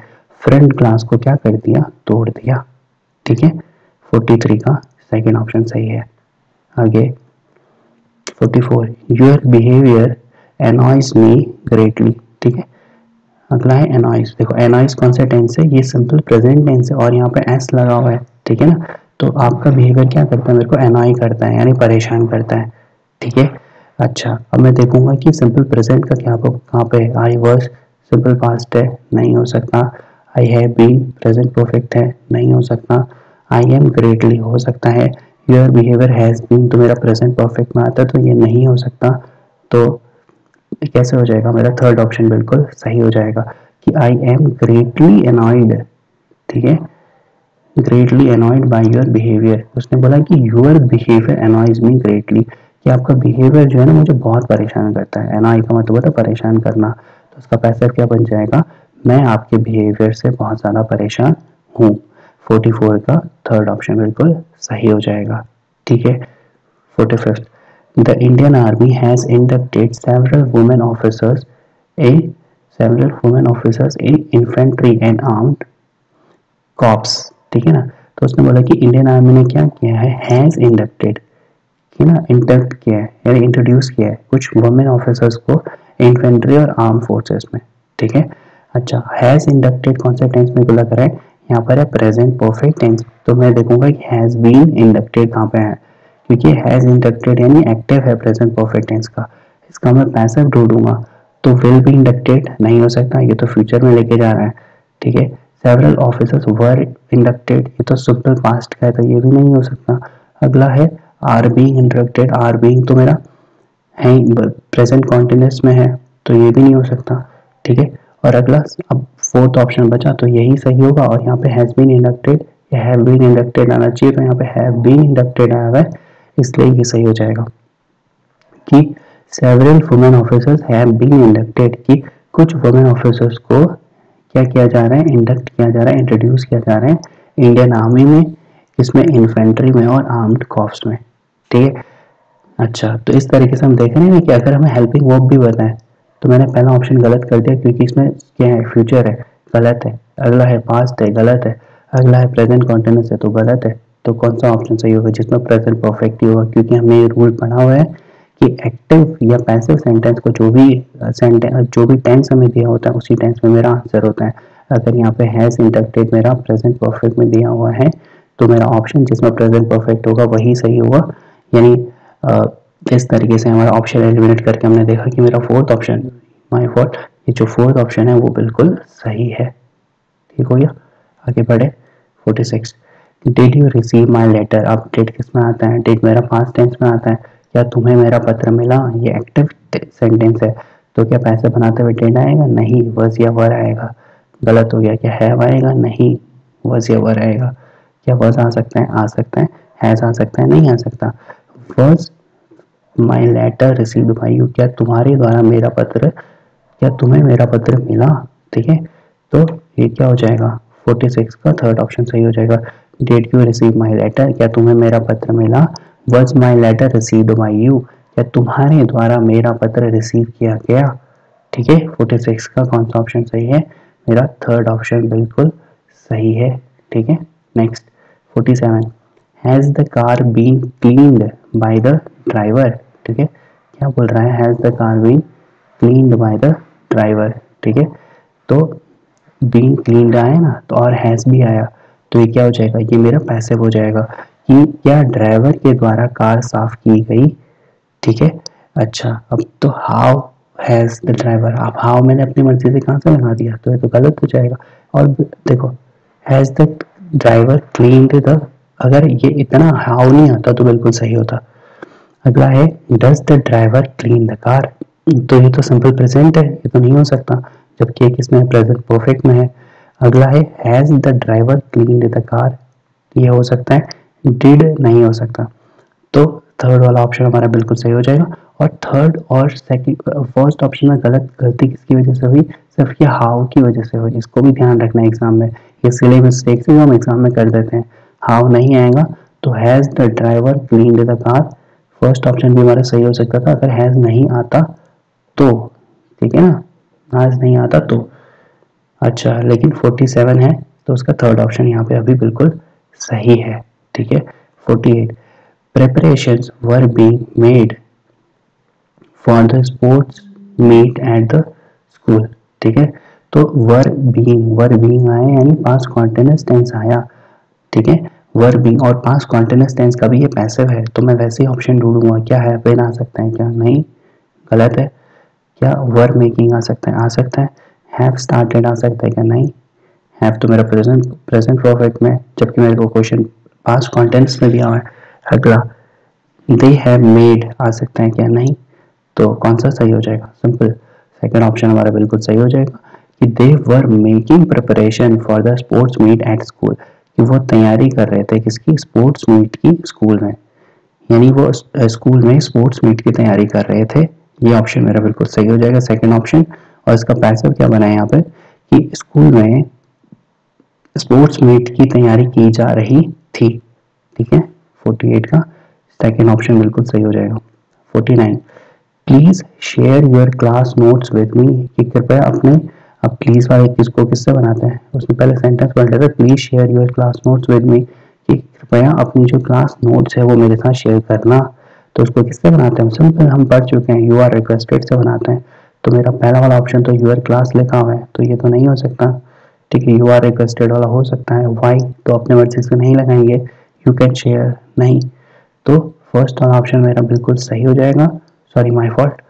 फ्रंट ग्लास को क्या कर दिया, तोड़ दिया। ठीक है, 43 का सेकंड ऑप्शन सही है। आगे 44, योर बिहेवियर एनॉयज मी ग्रेटली। ठीक है, अगला है एनॉयज, देखो एनॉयज कौन सा टेंस है, ये सिंपल प्रेजेंट टेंस है और यहाँ पे एस लगा हुआ है। ठीक है ना, तो आपका बिहेवियर क्या करता है, मेरे को एनॉय करता है, यानी परेशान करता है। ठीक है, अच्छा अब मैं देखूंगा कि सिंपल प्रेजेंट का क्या कहाँ पे है, आई वॉज सिंपल पास्ट है, नहीं हो सकता। I have been present perfect है, नहीं हो सकता। आई एम ग्रेटली हो सकता है। योर बिहेवियर हैज बीन तो मेरा प्रेजेंट परफेक्ट में आता है, तो ये नहीं हो सकता, तो कैसे हो जाएगा, मेरा थर्ड ऑप्शन बिल्कुल सही हो जाएगा कि आई एम ग्रेटली एनॉयड। ठीक है, greatly annoyed by your behaviour, उसने बोला कि योर बिहेवियर एनॉयज मी ग्रेटली, कि आपका बिहेवियर जो है ना मुझे बहुत परेशान करता है, एनॉय का मतलब होता है परेशान करना, तो उसका पैसिव क्या बन जाएगा, मैं आपके बिहेवियर से बहुत ज़्यादा परेशान हूँ। 44 का थर्ड ऑप्शन बिल्कुल सही हो जाएगा। ठीक है, 45, the Indian army has inducted several women officers in several women officers in infantry and armed corps, ठीक है ना। तो उसने बोला कि इंडियन आर्मी ने क्या किया है, हैज इंडक्टेड, है ना, इंडक्ट किया है यानी इंट्रोड्यूस किया है कुछ वुमेन ऑफिसर्स को इन्फेंट्री और आर्म फोर्सेस में, ठीक है। अच्छा, हैज इंडक्टेड कौन सा टेंस में को लग रहा है, यहाँ पर है प्रेजेंट परफेक्ट टेंस, तो मैं देखूंगा कि हैज बीन इंडक्टेड कहाँ पे है, क्योंकि हैज इंडक्टेड यानी एक्टिव है प्रेजेंट परफेक्ट टेंस का, इसका मैं पैसिव ढूंढूंगा, तो विल बी इंडक्टेड नहीं हो सकता, ये तो फ्यूचर में लेके जा रहा है, ठीक है। सेवरल ऑफिसर्स वर इंडक्टेड, ये तो सिंपल पास्ट का है, तो ये भी नहीं हो सकता। अगला है are being inducted, are being तो मेरा है प्रेजेंट कॉन्टिन्यूस में है, तो ये भी नहीं हो सकता, ठीक है। और अगला अब फोर्थ ऑप्शन बचा, तो यही सही होगा, और यहाँ पे हैज बीन इंडक्टेड या हैव बीन इंडक्टेड आना चाहिए, तो यहाँ पे हैव बीन इंडक्टेड आया हुआ है, इसलिए ये सही हो जाएगा कि several women officers have been inducted, कि कुछ वुमेन ऑफिसर्स को क्या किया जा रहा है, इंडक्ट किया जा रहा है, इंट्रोड्यूस किया जा रहा है इंडियन आर्मी में, इसमें इन्फेंट्री में और आर्म्ड कॉर्प्स में, ठीक है। अच्छा, तो इस तरीके से हम देख रहे हैं कि अगर हमें हेल्पिंग वर्ब भी बताएं, तो मैंने पहला ऑप्शन गलत कर दिया क्योंकि इसमें क्या है, फ्यूचर है, गलत है। अगला है पास्ट है, गलत है। अगला है प्रेजेंट कॉन्टिन्यूस है, तो गलत है। तो कौन सा ऑप्शन सही होगा, जिसमें प्रेजेंट परफेक्ट ही होगा, क्योंकि हमने ये रूल पढ़ा हुआ है कि एक्टिव या पैसिव सेंटेंस को जो भी टेंस हमें दिया होता है उसी टेंस में मेरा आंसर होता है। अगर यहाँ पे हैज इंडक्टेड मेरा प्रेजेंट परफेक्ट में दिया हुआ है, तो मेरा ऑप्शन जिसमें प्रेजेंट परफेक्ट होगा वही सही होगा, यानी इस तरीके से हमारा ऑप्शन एलिमिनेट करके हमने देखा कि मेरा फोर्थ ऑप्शन, माय फॉल्ट, ये जो फोर्थ ऑप्शन है वो बिल्कुल सही है, ठीक हो गया। आगे बढ़े 46, did you receive my letter, अब डिड किस में आता है, डिड मेरा पास्ट टेंस में आता है, क्या तुम्हें मेरा पत्र मिला, ये एक्टिव सेंटेंस है, तो क्या पैसे बनाते हुए डिड आएगा, नहीं, वज या वर आएगा, गलत हो गया। क्या हैव आएगा, नहीं, वज या वर आएगा। क्या वज आ सकता है, आ सकता है। हैज आ सकता है, नहीं आ सकता। Was my letter received by you, क्या तुम्हारे द्वारा मेरा पत्र, क्या तुम्हें मेरा पत्र मिला, ठीक है। तो ये क्या हो जाएगा, 46 का थर्ड ऑप्शन सही हो जाएगा। Did you receive my letter, क्या तुम्हें मेरा पत्र मिला। Was my letter received by you, क्या तुम्हारे द्वारा मेरा पत्र रिसीव किया गया, ठीक है। 46 का कौन सा ऑप्शन सही है, मेरा थर्ड ऑप्शन बिल्कुल सही है, ठीक है। Next 47, has the car been cleaned by the driver, ठीक है। क्या बोल रहा है, has the car been cleaned by the driver, ठीक है। तो बीन क्लीन्ड आया ना, तो और हैज भी आया, तो ये क्या हो जाएगा, ये मेरा पैसिव हो जाएगा कि क्या ड्राइवर के द्वारा कार साफ की गई, ठीक है। अच्छा, अब तो हाउ हैज द ड्राइवर, अब हाउ मैंने अपनी मर्जी से कहाँ से लगा दिया, तो ये तो गलत हो जाएगा। और देखो, has the driver cleaned the, अगर ये इतना हाउ नहीं आता तो बिल्कुल सही होता। अगला है does the driver clean the car, तो ये तो सिंपल प्रेजेंट है, ये तो नहीं हो सकता, जबकि एक इसमें प्रेजेंट परफेक्ट में है। अगला है has the driver cleaned the car, ये हो सकता है, डिड नहीं हो सकता। तो थर्ड वाला ऑप्शन हमारा बिल्कुल सही हो जाएगा। और थर्ड और सेकंड, फर्स्ट ऑप्शन में गलती किसकी वजह से हुई, सिर्फ ये हाउ की वजह से हुई, इसको भी ध्यान रखना है एग्जाम में, ये सिली मिस्टेक से हम एग्जाम में कर देते हैं। हाउ नहीं आएगा, तो has the driver cleaned the car, first option भी हमारा सही हो सकता था अगर हैज नहीं आता तो, ठीक है ना, हैज नहीं आता तो। अच्छा, लेकिन 47 है, तो उसका थर्ड ऑप्शन यहाँ पे अभी बिल्कुल सही है, ठीक है। 48, preparations were being made for the sports meet at the school, ठीक है। तो वर बीइंग आया यानी पास्ट कॉन्टिन्यूअस टेंस आया, ठीक है। वर बीइंग और पास्ट कॉन्टिन्यूअस टेंस का भी ये पैसिव है, तो मैं वैसे ही ऑप्शन ढूंढूंगा, क्या है, बिन आ सकता है क्या, नहीं, गलत है। क्या वर मेकिंग आ सकता है, आ सकता है। हैव स्टार्टेड आ सकता है क्या, नहीं, हैव तो मेरा प्रेजेंट परफेक्ट में, जबकि मेरे को क्वेश्चन पास्ट कॉन्टेंट्स में दिया हुआ है। अगला दे हैव मेड आ सकता है क्या, नहीं, तो कौन सा सही हो जाएगा, सिंपल सेकंड ऑप्शन हमारा बिल्कुल सही हो जाएगा कि they were making preparation for the sports meet at school, कि वो तैयारी कर रहे थे किसकी, स्पोर्ट्स मीट की, स्कूल में, यानी वो स्कूल में स्पोर्ट्स मीट की तैयारी कर रहे थे। ये ऑप्शन मेरा बिल्कुल सही हो जाएगा, सेकंड ऑप्शन। और इसका पैसिव क्या बना है यहाँ पे कि स्कूल में स्पोर्ट्स मीट की तैयारी की जा रही थी, ठीक है। 48 का सेकंड ऑप्शन बिल्कुल सही हो जाएगा। 49, please share your class notes with me, कि कृपया अपने, अब प्लीज वाले किसको किससे बनाते हैं, उसमें पहले सेंटेंस पढ़ लेते हैं, please share your class notes with me, कि कृपया अपनी जो क्लास नोट्स है वो मेरे साथ शेयर करना। तो उसको किससे बनाते हैं, सिंपल हम पढ़ चुके हैं, यू आर रिक्वेस्टेड से बनाते हैं। तो मेरा पहला वाला ऑप्शन तो यूर क्लास लिखा हुआ है, तो ये तो नहीं हो सकता, ठीक है। यू आर रिक्वेस्टेड वाला हो सकता है, वाई तो अपने वर्ड से नहीं लगाएंगे, यू कैन शेयर नहीं, तो फर्स्ट वाला ऑप्शन मेरा बिल्कुल सही हो जाएगा, सॉरी माय फॉल्ट।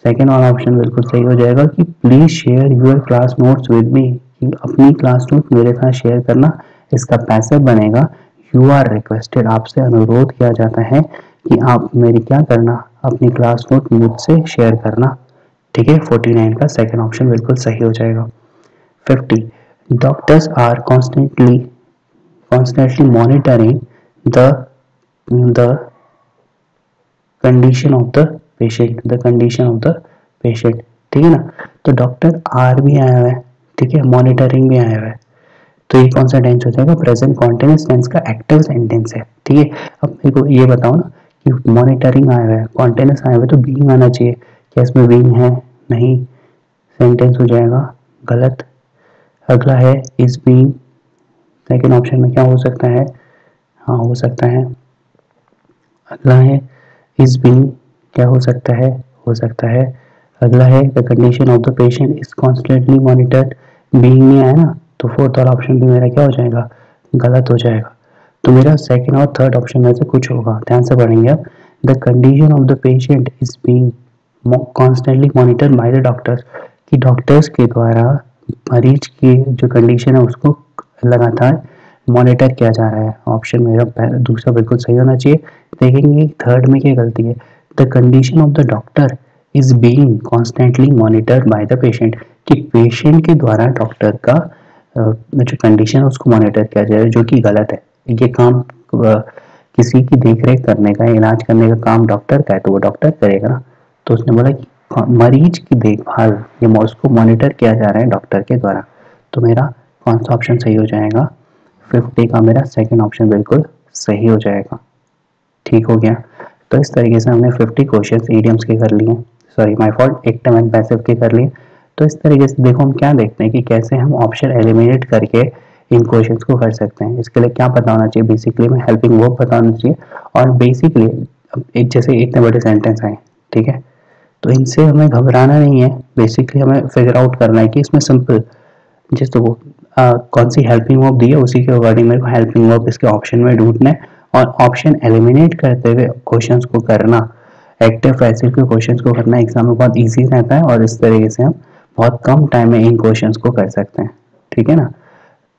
सेकेंड वाला ऑप्शन बिल्कुल सही हो जाएगा कि please share your class notes with me, कि अपनी क्लास नोट मेरे साथ शेयर करना। इसका पैसिव बनेगा यू आर रिक्वेस्टेड, आपसे अनुरोध किया जाता है कि आप मेरी क्या करना, अपनी क्लास नोट मुझसे शेयर करना, ठीक है। 49 का सेकेंड ऑप्शन बिल्कुल सही हो जाएगा। 50, doctors are constantly monitoring the condition of the patient, ठीक है ना। तो डॉक्टर आर भी आया हुआ है, ठीक है, मॉनिटरिंग भी आया हुआ है, तो ये कौन सा टेंस हो जाएगा, प्रेजेंट कॉन्टिन्यूअस टेंस का एक्टिव सेंटेंस है, ठीक है। अब मेरे को ये बताओ ना कि मॉनिटरिंग आया हुआ है, कॉन्टिन्यूअस आया हुआ है, तो बीइंग आना चाहिए, क्या इसमें बीइंग है, नहीं, सेंटेंस हो जाएगा गलत। अगला है इज बीइंग, सेकेंड ऑप्शन में क्या हो सकता है, हाँ हो सकता है। अगला है इज बीइंग, क्या हो सकता है, हो सकता है। अगला है the condition of the patient is constantly monitored, being नहीं आया ना, तो फोर्थ वाला ऑप्शन भी मेरा क्या हो जाएगा, गलत हो जाएगा। तो मेरा सेकंड और थर्ड ऑप्शन में से कुछ होगा, ध्यान से पढ़ेंगे अब। The condition of the patient is being constantly monitored by the doctors, कि डॉक्टर्स के द्वारा मरीज की जो कंडीशन है उसको लगातार मॉनिटर किया जा रहा है। ऑप्शन मेरा दूसरा बिल्कुल सही होना चाहिए। देखेंगे थर्ड में क्या गलती है, the condition of the doctor is being constantly monitored by the patient, कि पेशेंट के द्वारा डॉक्टर का जो कंडीशन है उसको मॉनिटर किया जाए, जो कि गलत है। ये काम किसी की देखरेख करने का, इलाज करने का काम डॉक्टर का है, तो वो डॉक्टर करेगा ना। तो उसने बोला कि मरीज की देखभाल ये उसको मॉनिटर किया जा रहा है डॉक्टर के द्वारा। तो मेरा कौन सा ऑप्शन सही हो जाएगा, 50 का मेरा सेकंड ऑप्शन बिल्कुल सही हो जाएगा, ठीक हो गया। तो इस तरीके से हमने 50 क्वेश्चंस इडियम्स के कर लिए, sorry my fault, active and passive के कर लिए। तो इस तरीके से देखो हम क्या देखते हैं कि कैसे हम ऑप्शन एलिमिनेट करके इन क्वेश्चंस को कर सकते हैं। इसके लिए क्या पता होना चाहिए, बेसिकली में हेल्पिंग वर्ब पता होना चाहिए, और बेसिकली एक जैसे इतने बड़े सेंटेंस आए, ठीक है, तो इनसे हमें घबराना नहीं है। बेसिकली हमें फिगर आउट करना है कि इसमें सिंपल जिस तो कौन सी हेल्पिंग वर्ब दी है उसी के अकॉर्डिंग मेरे को हेल्पिंग वर्ब इसके ऑप्शन में ढूंढना है, और ऑप्शन एलिमिनेट करते हुए क्वेश्चंस को करना, एक्टिव पैसिव के क्वेश्चंस को करना एग्जाम में बहुत इजी रहता है, और इस तरीके से हम बहुत कम टाइम में इन क्वेश्चंस को कर सकते हैं, ठीक है ना।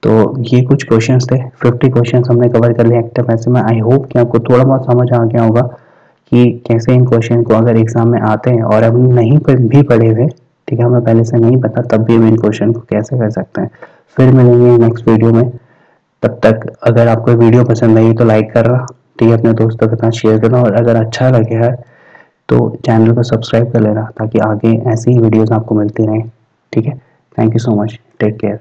तो ये कुछ क्वेश्चंस थे, 50 क्वेश्चंस हमने कवर कर लिए एक्टिव पैसिव में। आई होप कि आपको थोड़ा बहुत समझ आ गया होगा कि कैसे इन क्वेश्चन को अगर एग्जाम में आते हैं और हम नहीं भी पढ़े हुए, ठीक है, हमें पहले से नहीं पता, तब भी हम इन क्वेश्चन को कैसे कर सकते हैं। फिर मिलेंगे नेक्स्ट वीडियो में, तब तक अगर आपको वीडियो पसंद आई तो लाइक करना, ठीक है, अपने दोस्तों के साथ शेयर करना, और अगर अच्छा लगे है तो चैनल को सब्सक्राइब कर लेना, ताकि आगे ऐसी ही वीडियोस आपको मिलती रहें, ठीक है। Thank you so much, take care.